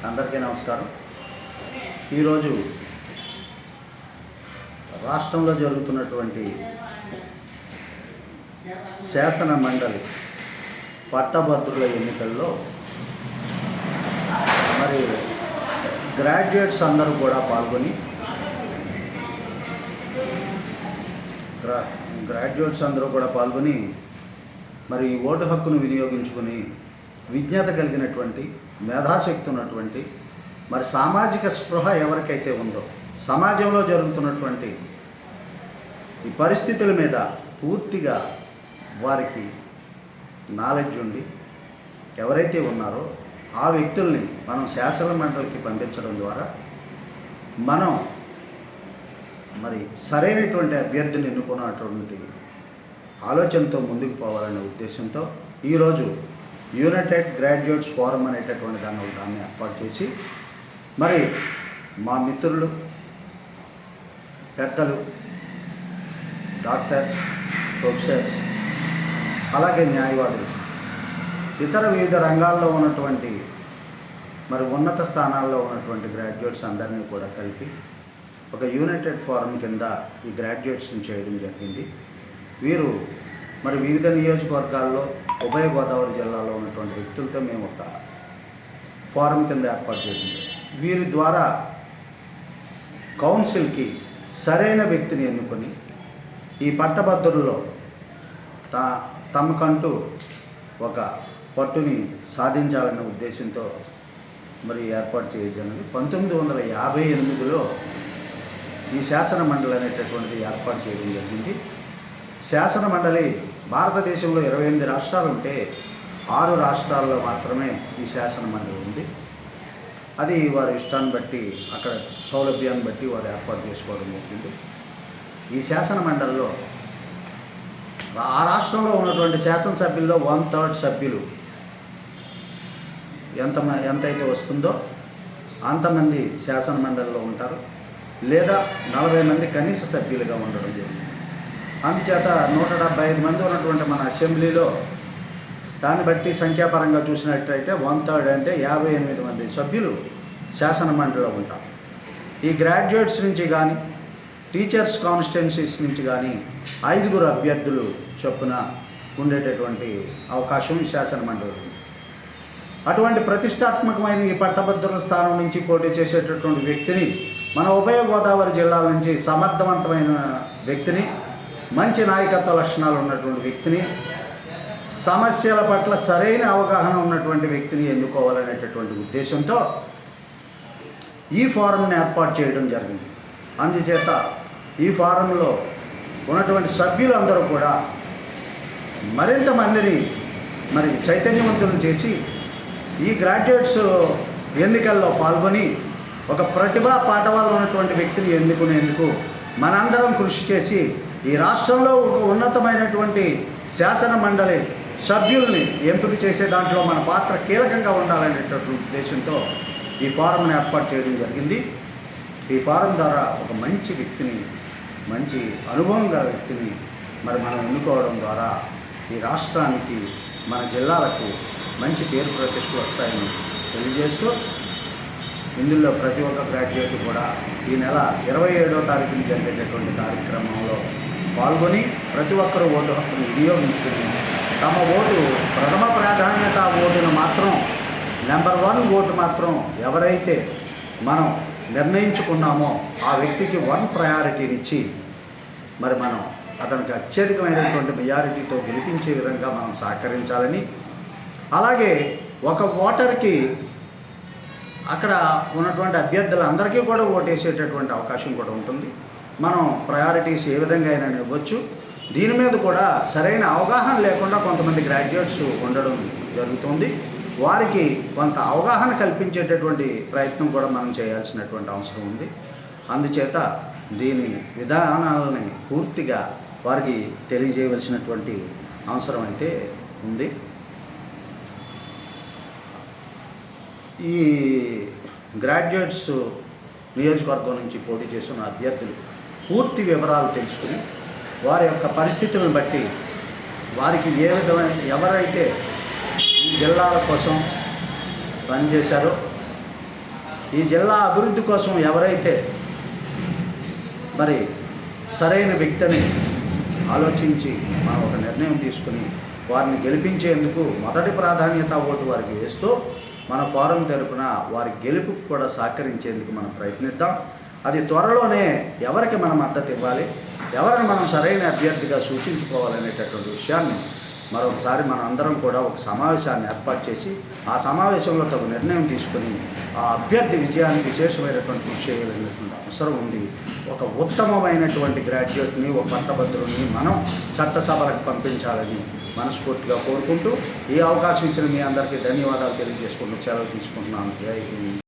అందరికీ నమస్కారం. ఈరోజు రాష్ట్రంలో జరుగుతున్నటువంటి శాసన మండలి పట్టభద్రుల ఎన్నికల్లో మరి గ్రాడ్యుయేట్స్ అందరూ కూడా పాల్గొని మరి ఈ ఓటు హక్కును వినియోగించుకొని విజ్ఞత కలిగినటువంటి మేధాశక్తి ఉన్నటువంటి మరి సామాజిక స్పృహ ఎవరికైతే ఉందో సమాజంలో జరుగుతున్నటువంటి ఈ పరిస్థితుల మీద పూర్తిగా వారికి నాలెడ్జ్ ఉండి ఎవరైతే ఉన్నారో ఆ వ్యక్తుల్ని మనం శాసన మండలికి పంపించడం ద్వారా మనం మరి సరైనటువంటి అభ్యర్థిని ఎన్నుకున్నటువంటి ఆలోచనతో ముందుకు పోవాలనే ఉద్దేశంతో ఈరోజు యునైటెడ్ గ్రాడ్యుయేట్స్ ఫోరం అనేటటువంటి దాన్ని ఏర్పాటు చేసి మరి మా మిత్రులు పెద్దలు డాక్టర్స్ ప్రొఫెసర్స్ అలాగే న్యాయవాదులు ఇతర వివిధ రంగాల్లో ఉన్నటువంటి మరి ఉన్నత స్థానాల్లో ఉన్నటువంటి గ్రాడ్యుయేట్స్ అందరినీ కూడా కలిపి ఒక యునైటెడ్ ఫోరం కింద ఈ గ్రాడ్యుయేట్స్ని చేయడం జరిగింది. వీరు మరి వివిధ నియోజకవర్గాల్లో ఉభయ గోదావరి జిల్లాలో ఉన్నటువంటి వ్యక్తులతో మేము ఒక ఫోరం కింద ఏర్పాటు చేసింది. వీరి ద్వారా కౌన్సిల్కి సరైన వ్యక్తిని ఎన్నుకొని ఈ పట్టభద్రుల్లో తమకంటూ ఒక పట్టుని సాధించాలనే ఉద్దేశంతో మరి ఏర్పాటు చేయడం. 1958లో ఈ శాసన మండలి అనేటటువంటిది ఏర్పాటు చేయడం జరిగింది. శాసన మండలి భారతదేశంలో 28 రాష్ట్రాలు ఉంటే 6 రాష్ట్రాల్లో మాత్రమే ఈ శాసన మండలి ఉంది. అది వారి ఇష్టాన్ని బట్టి అక్కడ సౌలభ్యాన్ని బట్టి వారు ఏర్పాటు చేసుకోవడం జరిగింది. ఈ శాసన మండలిలో ఆ రాష్ట్రంలో ఉన్నటువంటి శాసనసభ్యుల్లో 1/3 సభ్యులు ఎంతైతే వస్తుందో అంతమంది శాసన మండలిలో ఉంటారు, లేదా 40 మంది కనీస సభ్యులుగా ఉండడం జరిగింది. అందుచేత 175 మంది ఉన్నటువంటి మన అసెంబ్లీలో దాన్ని బట్టి సంఖ్యాపరంగా చూసినట్టయితే 1/3 అంటే 58 మంది సభ్యులు శాసన మండలిలో ఉంటారు. ఈ గ్రాడ్యుయేట్స్ నుంచి కానీ టీచర్స్ కాన్స్టిట్యున్సీస్ నుంచి కానీ 5 అభ్యర్థులు చొప్పున ఉండేటటువంటి అవకాశం ఈ శాసన మండలి ఉంది. అటువంటి ప్రతిష్టాత్మకమైన ఈ పట్టభద్రుల స్థానం నుంచి పోటీ చేసేటటువంటి వ్యక్తిని మన ఉభయ గోదావరి జిల్లాల నుంచి సమర్థవంతమైన వ్యక్తిని, మంచి నాయకత్వ లక్షణాలు ఉన్నటువంటి వ్యక్తిని, సమస్యల పట్ల సరైన అవగాహన ఉన్నటువంటి వ్యక్తిని ఎన్నుకోవాలనేటటువంటి ఉద్దేశంతో ఈ ఫోరంని ఏర్పాటు చేయడం జరిగింది. అందుచేత ఈ ఫోరంలో ఉన్నటువంటి సభ్యులందరూ కూడా మరింత మందిని మరి చైతన్యవంతులను చేసి ఈ గ్రాడ్యుయేట్స్ ఎన్నికల్లో పాల్గొని ఒక ప్రతిభా పాఠవాలు ఉన్నటువంటి వ్యక్తిని ఎన్నుకునేందుకు మనందరం కృషి చేసి ఈ రాష్ట్రంలో ఒక ఉన్నతమైనటువంటి శాసన మండలి సభ్యుల్ని ఎంపిక చేసే దాంట్లో మన పాత్ర కీలకంగా ఉండాలనేటటువంటి ఉద్దేశంతో ఈ ఫోరంని ఏర్పాటు చేయడం జరిగింది. ఈ ఫోరం ద్వారా ఒక మంచి వ్యక్తిని, మంచి అనుభవం గల వ్యక్తిని మరి మనం ఎన్నుకోవడం ద్వారా ఈ రాష్ట్రానికి, మన జిల్లాలకు మంచి పేరు ప్రతిష్టలు వస్తాయని తెలియజేస్తూ ఇందులో ప్రతి ఒక్క గ్రాడ్యుయేట్ కూడా ఈ నెల 27వ తారీఖున జరిగేటటువంటి కార్యక్రమంలో పాల్గొని ప్రతి ఒక్కరూ ఓటు హక్కును వినియోగించుకుని తమ ఓటు ప్రథమ ప్రాధాన్యత ఓటును మాత్రం నెంబర్ 1 ఓటు మాత్రం ఎవరైతే మనం నిర్ణయించుకున్నామో ఆ వ్యక్తికి 1 ప్రయారిటీనిచ్చి మరి మనం అతనికి అత్యధికమైనటువంటి మెజారిటీతో గెలిపించే విధంగా మనం సహకరించాలని, అలాగే ఒక ఓటర్కి అక్కడ ఉన్నటువంటి అభ్యర్థులందరికీ కూడా ఓటేసేటటువంటి అవకాశం కూడా ఉంటుంది. మనం ప్రయారిటీస్ ఏ విధంగా అయినా ఇవ్వచ్చు. దీని మీద కూడా సరైన అవగాహన లేకుండా కొంతమంది గ్రాడ్యుయేట్స్ ఉండడం జరుగుతుంది. వారికి కొంత అవగాహన కల్పించేటటువంటి ప్రయత్నం కూడా మనం చేయాల్సినటువంటి అవసరం ఉంది. అందుచేత దీని విధానాలని పూర్తిగా వారికి తెలియజేయవలసినటువంటి అవసరం అయితే ఉంది. ఈ గ్రాడ్యుయేట్స్ నియోజకవర్గం నుంచి పోటీ చేస్తున్న అభ్యర్థులు పూర్తి వివరాలు తెలుసుకుని వారి యొక్క పరిస్థితులను బట్టి వారికి ఏ విధమైన ఎవరైతే ఈ జిల్లాల కోసం పనిచేశారో ఈ జిల్లా అభివృద్ధి కోసం ఎవరైతే మరి సరైన వ్యక్తిని ఆలోచించి మనం ఒక నిర్ణయం తీసుకుని వారిని గెలిపించేందుకు మొదటి ప్రాధాన్యత ఓటు వారికి వేస్తూ మన ఫోరం తరపున వారి గెలుపుకు కూడా సహకరించేందుకు మనం ప్రయత్నిద్దాం. అది త్వరలోనే ఎవరికి మనం మద్దతు ఇవ్వాలి, ఎవరిని మనం సరైన అభ్యర్థిగా సూచించుకోవాలనేటటువంటి విషయాన్ని మరొకసారి మనం అందరం కూడా ఒక సమావేశాన్ని ఏర్పాటు చేసి ఆ సమావేశంలో తగు నిర్ణయం తీసుకుని ఆ అభ్యర్థి విజయానికి విశేషమైనటువంటి కృషి చేయాలనేటువంటి అవసరం ఉంది. ఒక ఉత్తమమైనటువంటి గ్రాడ్యుయేట్ని, ఒక పట్టభద్రుని మనం చట్టసభలకు పంపించాలని మనస్ఫూర్తిగా కోరుకుంటూ ఈ అవకాశం ఇచ్చిన మీ అందరికీ ధన్యవాదాలు తెలియజేసుకుంటూ సెలవు తీసుకుంటున్నాను. జై హింద్.